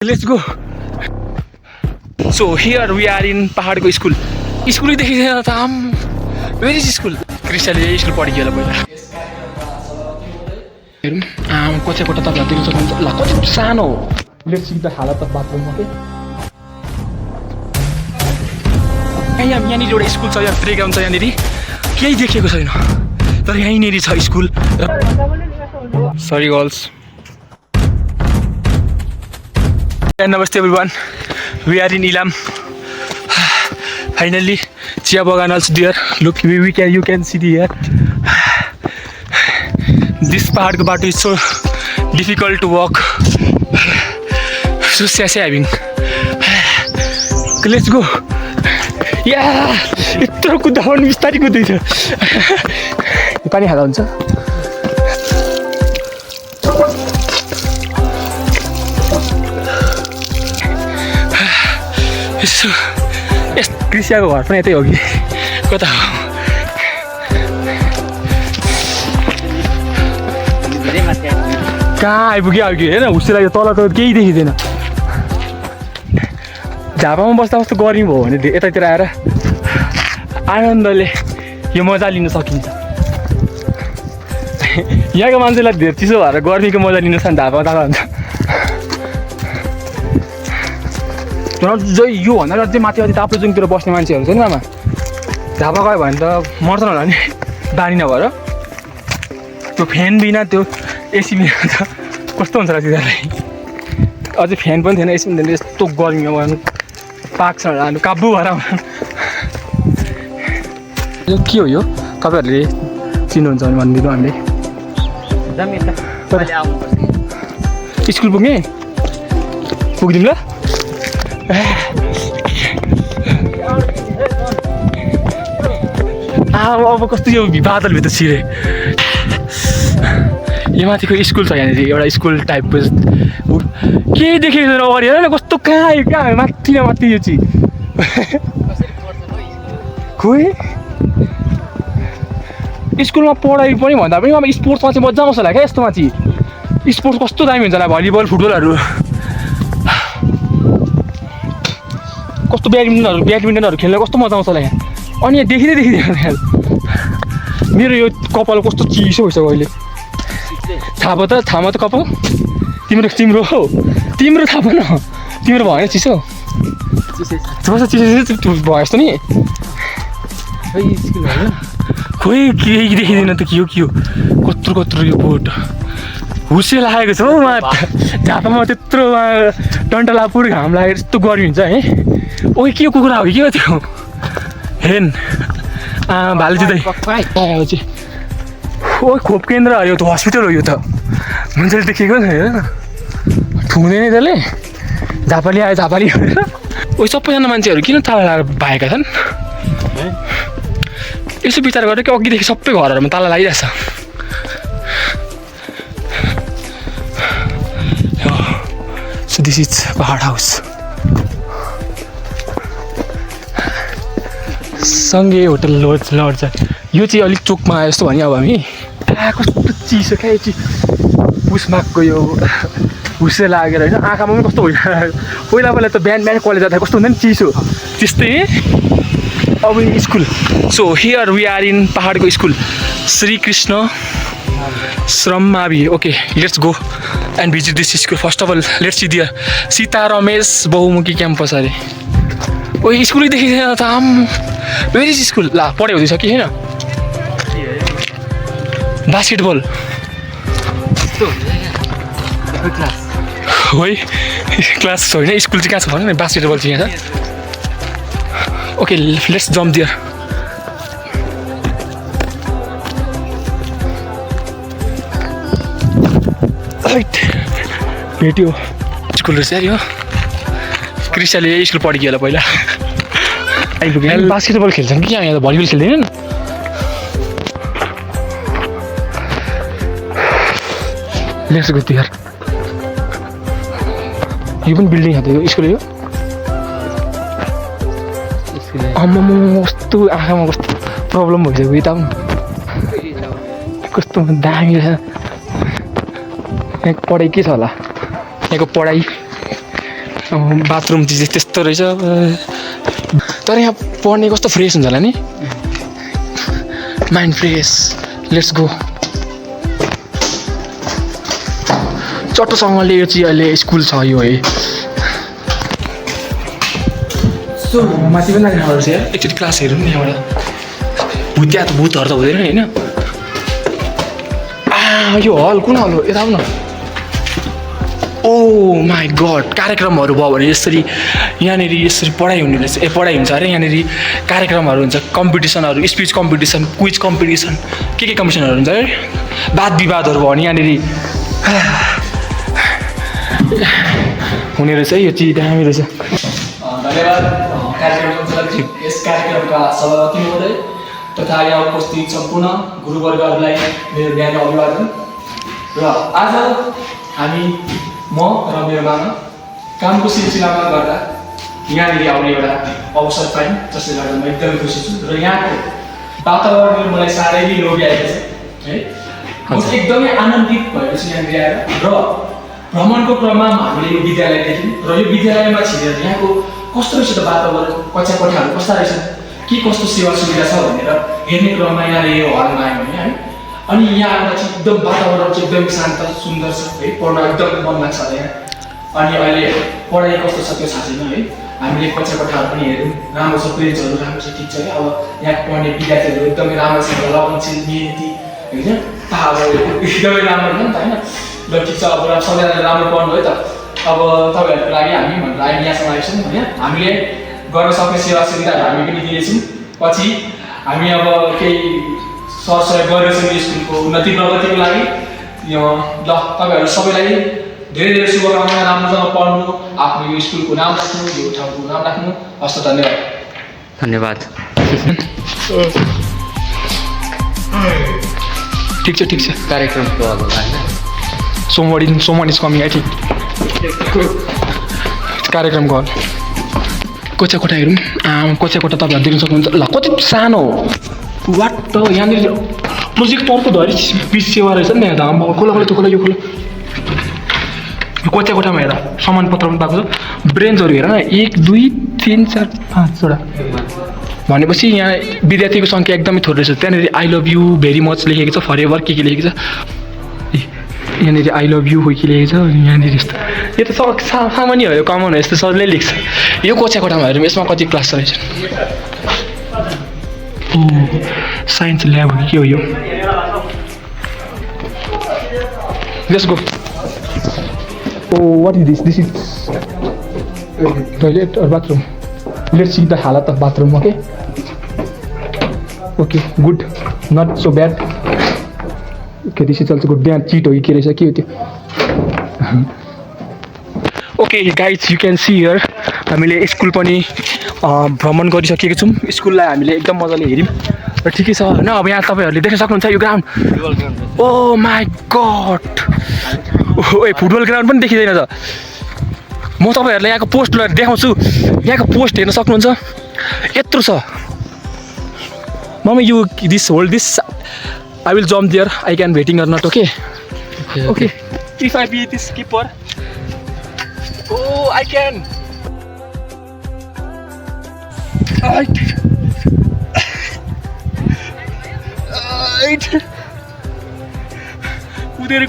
Let's go. So here we are in पहाडको school. स्कुलै देखिदैन त आम. Where is school? क्रिस्टाले स्कुल पढियो होला पहिला. हेरौँ आम कतिवटा तपाईहरु देख्न सक्नुहुन्छ. ल कति सानो हो. लेट्स सी द हालत अफ बाथरुममा के. यहाँनिर एउटा स्कुल छ, यहाँ प्लेग्राउन्ड छ यहाँनिर. केही देखिएको छैन. तर यहीँनिर छ school. Sorry girls. Namaste everyone. We are in Ilam. Finally, Chia Bagan also there. Look, you can see here. This part of the bato is so difficult to walk. So having. Let's go. Yeah, it's so good. We started good. You pani hala huncha. कृष्याको घर पनि यतै हो कि कता हो. कहाँ आइपुग्यो अघि हेर हुस्से लाग्यो. तल त केही देखिँदैन. झापामा बस्दा कस्तो गर्मी भयो भने यतातिर आएर आनन्दले यो मजा लिन सकिन्छ. यहाँको मान्छेलाई धेरै चिसो भएर गर्मीको मजा लिन सक्छ. झापामा ताका हुन्छ. यो भन्दा अझै माथि अझै ताप्लेजुङतिर बस्ने मान्छेहरू छ नि मामा. झापा गयो भने त मर्छन् होला नि बानी नभएर. त्यो फ्यान बिना त्यो एसी बिना त कस्तो हुन्छ र तिनीहरूलाई. अझै फ्यान पनि थिएन, एसी पनि थिएन. यस्तो गर्मीमा भएन पाक्छ होला काबु भएर. यो के हो यो तपाईँहरूले चिन्नुहुन्छ भने भनिदिनु. हामीले स्कुल पुगिदिउँ ल. अब कस्तो यो बादलभित्र छिरे. यो माथिको स्कुल छ यहाँनिर एउटा स्कुल टाइपको. केही देखेको छैन अगाडि. हेर न कस्तो कहाँ माथि न माथि यो चिज. खोइ स्कुलमा पढाइ पनि भन्दा पनि अब स्पोर्ट्समा चाहिँ मजा आउँछ होला क्या. यस्तोमा चाहिँ स्पोर्ट्स कस्तो दामी हुन्छ होला. भलिबल फुटबलहरू कस्तो ब्याडमिन्टनहरू खेल्न कस्तो मजा आउँछ होला यहाँ. अनि यहाँ देखिँदैन. मेरो यो कपाल कस्तो चिसो भइसक्यो अहिले. थाहा त कपाल तिम्रो हो. तिम्रो थाहा भन. तिम्रो भएन चिसो चिसो भयो जस्तो नि. खोइ केही देखिँदैन त. के हो कत्रो यो बोट हुस्से लागेको छ हौ. उहाँ झापामा त्यत्रो टन्टलापुर घाम लागेर यस्तो गर्मी हुन्छ है. ओइ के कुखुरा हो कि के हो त्यो. हेरेन भाले जुत्दै चाहिँ ओ खोप केन्द्र हो. यो त हस्पिटल हो. यो त मान्छेले देखेको नि. हेर न ठुङ्दैन त्यसले. झापाली आयो झापाली भनेर. ओ सबैजना मान्छेहरू किन ताला भएका छन्. यसो विचार गरेर कि अघिदेखि सबै घरहरूमा ताला लागिरहेछ. So this is पहाड हाउस. सँगै होटल लज छ. यो चाहिँ अलिक चोकमा आयो जस्तो भने. अब हामी कस्तो चिसो क्या. यो चाहिँ पुसमागको यो हुस्से लागेर होइन. आँखामा पनि कस्तो भइरहेको. पहिला त बिहान कलेज जाँदा कस्तो हुँदैन चिसो त्यस्तै. अब school. So here we are in पहाडको स्कुल श्री कृष्ण श्रममावि. Okay let's go and visit this school. First of all let's see there Sita Ramesh बहुमुखी क्याम्पस अरे. ओ स्कुलै देखिँदैन त आम. Where is school. ल पढाइ हुँदैछ कि होइन. बास्केटबल है क्लास होइन. स्कुल चाहिँ कहाँ छ भन न. बास्केटबल चाहिँ यहाँ छ. ओके लेट्स जम्प दियर. भेट्यो स्कुल रहेछ यार. यो क्रिस्टाले स्कुल पढियो होला पहिला. आइपुग्यो. बास्केटबल खेल्छन् कि यहाँ त भलिबल खेल्दैनन्. लेट्स गो यार. यो पनि बिल्डिङ छ त्यो स्कुल. यो आम्मामा कस्तो आँखामा कस्तो प्रब्लम भइसक्यो. यता कस्तो दामी रहेछ. यहाँ पढाइ के छ होला. यहाँको पढाइ बाथरुम चाहिँ त्यस्तो रहेछ तर यहाँ पढ्ने कस्तो फ्रेस हुन्छ होला नि माइन्ड फ्रेस लेट्स गो चटोसँगले यो चाहिँ अहिले स्कुल छ यो है सो माथि पनि लाग्ने छ एकचोटि क्लास हेरौँ नि यहाँबाट भुत्या त भूतहरू त हुँदैन होइन यो हल कुन हल हो यता आउन ओ माई गड कार्यक्रमहरू भयो भने यसरी यहाँनिर यसरी पढाइ हुने रहेछ पढाइ हुन्छ अरे यहाँनिर कार्यक्रमहरू हुन्छ कम्पिटिसनहरू स्पिच कम्पिटिसन क्विज कम्पिटिसन के कम्पिटिसनहरू हुन्छ है वाद विवादहरू भयो भने यहाँनिर हुने रहेछ है यो चिज दामी रहेछ धन्यवाद यस कार्यक्रमका सभापति महोदय तथा यहाँ उपस्थित सम्पूर्ण गुरुवर्गहरूलाई मेरो न्यानो अभिवादन र आज हामी म र मेरो मामा कामको सिलसिलामा गर्दा यहाँनिर आउने एउटा अवसर पाएँ जसले गर्दा म एकदमै खुसी छु र यहाँको वातावरणले मलाई साह्रै नै लोभ्याएको छ है म एकदमै आनन्दित भएको छु यहाँनिर आएर र भ्रमणको क्रममा हामीले यो विद्यालय देख्यौँ र यो विद्यालयमा छिरेर यहाँको कस्तो रहेछ त वातावरण कक्षा कोठाहरू कस्ता रहेछन् के कस्तो सेवा सुविधा छ भनेर हेर्ने क्रममा यहाँले यो हलमा आयो भने है अनि यहाँ आएर चाहिँ एकदम वातावरण चाहिँ एकदम शान्त सुन्दर छ है पढ्न एकदम मन लाग्छ यहाँ अनि अहिले पढाइ कस्तो छ त्यो थाहा छैन है हामीले कक्षा कोठाहरू पनि हेऱ्यौँ राम्रो छ बेन्चहरू राम्रो छ ठिक छ है अब यहाँ पढ्ने विद्यार्थीहरू एकदमै राम्रोसँग लगनशील मेहनती होइन अब एकदमै राम्रो हो नि त होइन ल ठिक छ अब सबैजनाले राम्रो पढ्नु है त अब तपाईँहरूको लागि हामी भनेर अहिले यहाँसम्म आइसक्यौँ होइन हामीले गर्न सक्ने सेवा सुविधाहरू हामी पनि दिनेछौँ पछि हामी अब केही सरसहयोग गरेछौँ स्कुलको उन्नति प्रगतिको लागि यो ल तपाईँहरू सबैलाई धेरै धेरै शुभकामना राम्रोसँग पढ्नु आफ्नो यो स्कुलको नाम राख्नु यो ठाउँको नाम राख्नु हस्त धन्यवाद ठिक छ कार्यक्रमको अब सोमवार इज कमिङ आई थिङ्क कार्यक्रमको कक्षा कोठा हेरौँ कक्षा कोठा तपाईँहरू देख्न सक्नुहुन्छ ल कति सानो वाट त यहाँनिर प्रोजेक्टरको धरि बिच सेवा रहेछ नि यहाँ त खोला त्यो खोला यो खोला कक्षा कोठामा हेर सामान पत्र पनि पाएको छ ब्रेन्चहरू हेर न 1 2 3 4 5वटा भनेपछि यहाँ विद्यार्थीको सङ्ख्या एकदमै थोरै रहेछ त्यहाँनिर I love you very much लेखेको छ फरएभर के लेखेको छ यहाँनिर आई लभ यु हो के लेखेको छ यहाँनिर यस्तो यो त सामान्य हो यो कमन हो यस्तो सरले लेख्छ यो कक्षा कोठामा हेरौँ यसमा कति क्लास रहेछ ओ साइन्स ल्याब के हो यो let's go oh what is this is toilet or bathroom let's see the हालत of bathroom okay good not so bad okay this is also good बिहान चिट हो कि के रहेछ के हो त्यो okay guys you can see here हामीले स्कुल पनि भ्रमण गरिसकेको छौँ स्कुललाई हामीले एकदम मजाले हेऱ्यौँ र ठिकै छ होइन अब यहाँ तपाईँहरूले देख्न सक्नुहुन्छ यो ground oh my god oh football ground पनि देखिँदैन त म तपाईँहरूलाई यहाँको पोस्ट देखाउँछु यहाँको पोस्ट हेर्न सक्नुहुन्छ यत्रो छ mummy you this hold this I will jump there. I can waiting or not. Okay. If I be this keeper, oh, I can.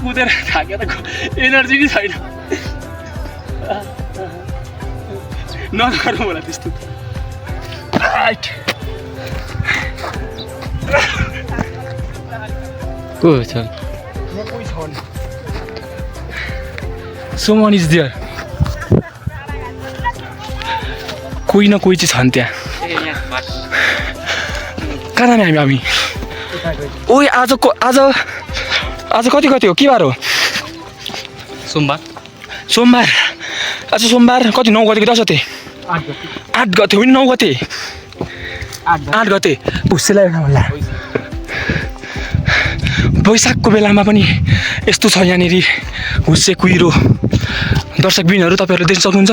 कुदेर थाकेर एनर्जी नै छैन नगरौँ होला त्यस्तो को छ someone is there कोही न कोही चाहिँ छन् त्यहाँ कहाँ जाने हामी ओइ आज कति हो के बार हो सोमबार आज सोमबार कति 9 गतेको 10 गते 8 गते होइन 9 गते 8 गते भुस्सेलाई होला वैशाखको बेलामा पनि यस्तो छ यहाँनिर हुस्से कुहिरो दर्शकबिनहरू तपाईँहरूले देख्न सक्नुहुन्छ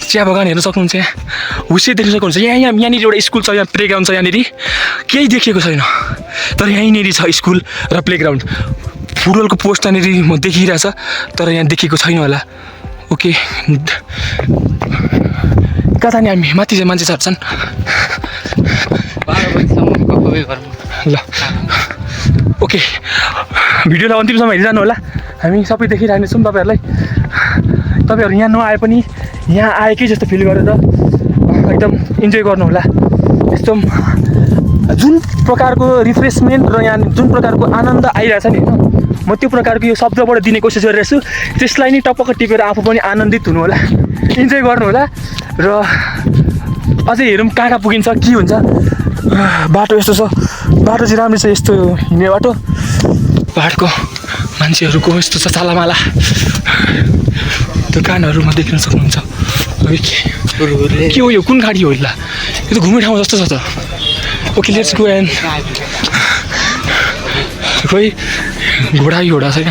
चिया बगान हेर्न सक्नुहुन्छ यहाँ हुस्से देख्न सक्नुहुन्छ यहाँनिर एउटा स्कुल छ यहाँ प्लेग्राउन्ड छ यहाँनिर केही देखिएको छैन तर यहीँनिर छ स्कुल र प्लेग्राउन्ड फुटबलको पोस्ट यहाँनिर म देखिरहेछ तर यहाँ देखेको छैन होला ओके कता नि हामी माथि चाहिँ मान्छे छन् ल ओके भिडियोलाई अन्तिमसम्म हेरिरहनु होला हामी सबै देखिराख्नेछौँ तपाईँहरूलाई तपाईँहरू यहाँ नआए पनि यहाँ आएकै जस्तो फिल गरेर एकदम इन्जोय गर्नु होला यस्तो जुन प्रकारको रिफ्रेसमेन्ट र यहाँ जुन प्रकारको आनन्द आइरहेछ नि होइन म त्यो प्रकारको यो शब्दबाट दिने कोसिस गरिरहेछु त्यसलाई नै टपक्क टिपेर आफू पनि आनन्दित हुनु होला इन्जोय गर्नु होला र अझै हेरौँ कहाँ पुगिन्छ के हुन्छ बाटो यस्तो छ बाटो चाहिँ राम्रो छ यस्तो हिँड्ने बाटो पाहाडको मान्छेहरूको यस्तो छ चालामाला दोकानहरूमा देख्न सक्नुहुन्छ के हो यो कुन गाडी हो ल यो त घुम्ने ठाउँ जस्तो छ त ओके लेट्स गो एन्ड खोइ घोडा छैन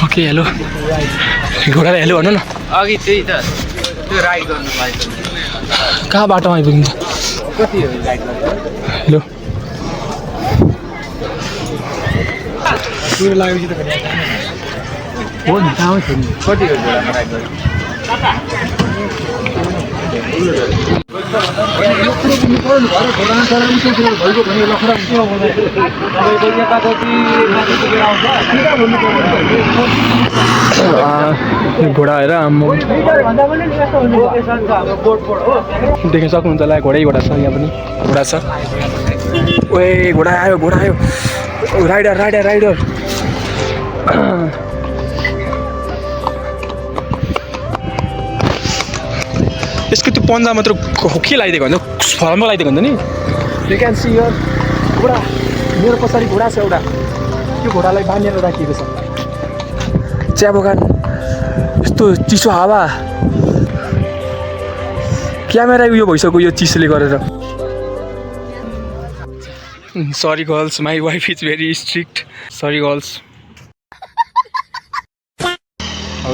ओके हेलो घोडालाई हेलो भन्नु न अघि त्यही त त्यो राइड गर्नु पाइन्छ कहाँ बाटोमा आइपुगिन्छ कति हो राइड हेलो हो नि कहाँ कति हो घोडामा राइड गर्नु घोडा हेर देख्न सक्नुहुन्छ होला घोडा छ यहाँ पनि घोडा छ ओए घोडा आयो राइडर यसको त्यो पन्जा मात्र के लगाइदिएको हुन्छ फर्ममा लगाइदिएको हुन्छ नि यु क्यान सी यर घोडा मेरो पछाडि घोडा छ एउटा त्यो घोडालाई बाँधेर राखिएको छ चिया बगान यस्तो चिसो हावा क्यामेरा उयो भइसक्यो यो चिसोले गरेर sorry girls my wife is very strict sorry girls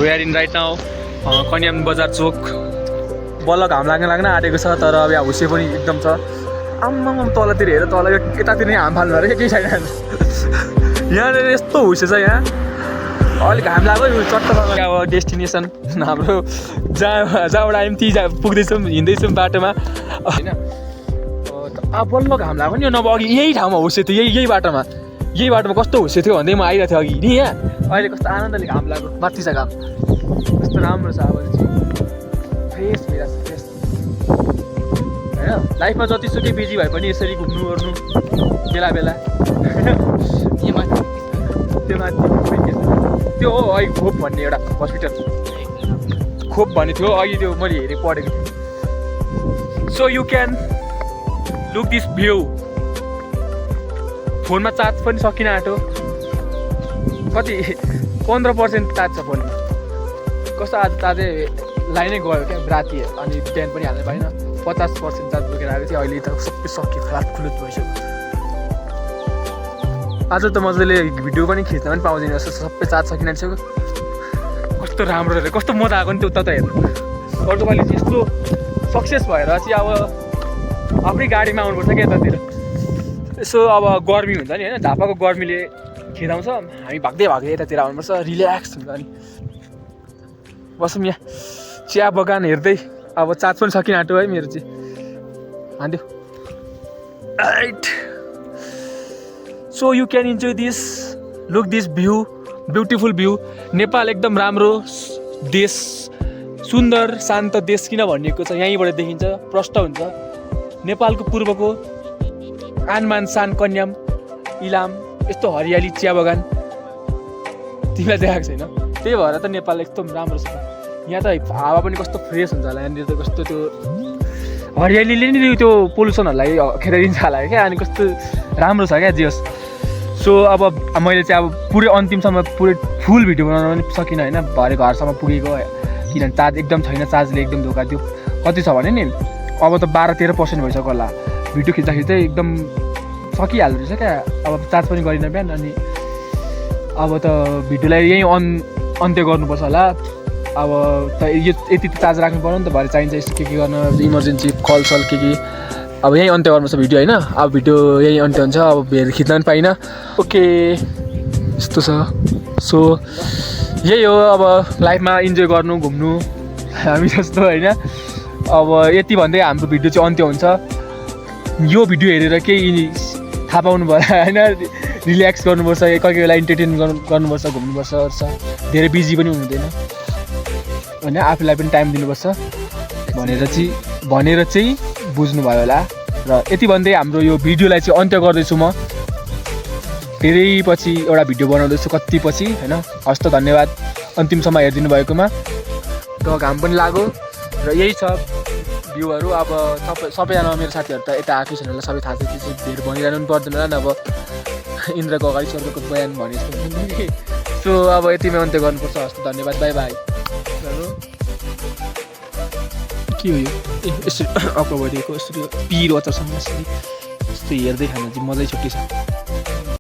we are in right now Kanyam बजार चोक बल्ल घाम लाग्न आँटेको छ तर अब यहाँ हुसे पनि एकदम छ आम्मामा तलतिर हेर तल यतातिर नै हाम फाल्नु अरे केही छैन यहाँनिर यस्तो हुसे छ यहाँ अलिक घाम लाग्यो चट्ट अब डेस्टिनेसन हाम्रो जहाँबाट आयौँ ती पुग्दैछौँ हिँड्दैछौँ बाटोमा होइन अब बल्ल घाम लाग्यो नि नभए अघि यही ठाउँमा हुसे थियो यही बाटोमा कस्तो हुसे थियो भन्दै म आइरहेको थिएँ अघि नि यहाँ अहिले कस्तो आनन्दले घाम लाग्यो माथि छ घाम कस्तो राम्रो छ अब फ्रेस भइरहेको छ फ्रेस होइन लाइफमा जतिसुकै बिजी भए पनि यसरी घुम्नु गर्नु बेला त्यो हो अघि खोप भन्ने एउटा हस्पिटल खोप भन्ने थियो अघि त्यो मैले हेरेँ पढेको थिएँ so you can look this view फोनमा चार्ज पनि सकिन आँट्यो कति 15% चार्ज छ फोनमा कस्तो आज चार्जै लाइनै गयो क्या राति अनि बिहान पनि हाल्नु पाएन 50% चार्ज बोकेर आएको थियो अहिले त सबै सक्यो खुलुत भइसक्यो आज त मजाले भिडियो पनि खिच्न पनि पाउँदैन जस्तो सबै चार्ज सकिनाइसक्यो कस्तो राम्रो रहेछ कस्तो मजा आएको नि त्यो त हेर्नु अर्को पालि चाहिँ यस्तो सक्सेस भएर चाहिँ अब आफ्नै गाडीमा आउनुपर्छ क्या यतातिर यसो अब गर्मी हुन्छ नि होइन झापाको गर्मीले खेदाउँछ हामी भाग्दै यतातिर आउनुपर्छ रिल्याक्स हुन्छ अनि बसौँ यहाँ चिया बगान हेर्दै अब चार्ज पनि सकिन आँट्यो है मेरो चाहिँ हान्थ्यो right so you can enjoy this look this view beautiful view Nepal एकदम राम्रो देश सुन्दर शान्त देश किन भनिएको छ यहीँबाट देखिन्छ प्रष्ट हुन्छ नेपालको पूर्वको आनमान सान कन्याम इलाम यस्तो हरियाली चिया बगान तिमीलाई देखाएको छैन त्यही भएर त नेपाल एकदम राम्रो छ यहाँ त हावा पनि कस्तो फ्रेस हुन्छ होला यहाँनिर त कस्तो त्यो हरियालीले नि त्यो पोल्युसनहरूलाई खेदाइदिन्छ होला क्या अनि कस्तो राम्रो छ क्या जियोस् सो अब मैले चाहिँ अब पुरै अन्तिमसम्म पुरै फुल भिडियो बनाउन पनि सकिनँ होइन भरे घरसम्म पुगेको किनभने चार्ज एकदम छैन चार्जले एकदम धोका दियो कति छ भने नि अब त 12-13% भइसक्यो होला भिडियो खिच्दाखेरि चाहिँ एकदम सकिहाल्दो रहेछ क्या अब चार्ज पनि गरिनँ बिहान अनि अब त भिडियोलाई यहीँ अन्त्य गर्नुपर्छ होला अब त यति चार्ज राख्नु पर्यो नि त भरे चाहिन्छ यस्तो के गर्न इमर्जेन्सी कलसल के अब यहीँ अन्त्य गर्नुपर्छ भिडियो होइन अब भिडियो यहीँ अन्त्य हुन्छ अब भेर खिच्न पनि पाइनँ ओके यस्तो छ सो यही हो अब लाइफमा इन्जोय गर्नु घुम्नु हामी जस्तो होइन अब यति भन्दै हाम्रो भिडियो चाहिँ अन्त्य हुन्छ यो भिडियो हेरेर केही थाहा पाउनु भयो होइन रिल्याक्स गर्नुपर्छ कोही कोही बेला इन्टरटेन गर्नुपर्छ घुम्नुपर्छ धेरै बिजी पनि हुनुहुँदैन होइन आफूलाई पनि टाइम दिनुपर्छ भनेर चाहिँ बुझ्नुभयो होला र यति भन्दै हाम्रो यो भिडियोलाई चाहिँ अन्त्य गर्दैछु म धेरै पछि एउटा भिडियो बनाउँदैछु कति पछि होइन हस् त धन्यवाद अन्तिमसम्म हेरिदिनु भएकोमा त घाम पनि लाग्यो र यही छ भ्यूहरू अब सबैजना मेरो साथीहरू त यता आएको छैन होला सबै थाहा छ त्यो चाहिँ धेरै भनिरहनु पनि पर्दैन होला अब इन्द्रको अगाडि स्वर्गको बयान भने जस्तो सो अब यतिमै अन्त्य गर्नुपर्छ हस् त धन्यवाद बाई बाई के हो यो यसरी अक्क भइदिएको यसरी पिरो अचारसँग यसरी यस्तो हेर्दै खानु चाहिँ मजै छुट्टी छ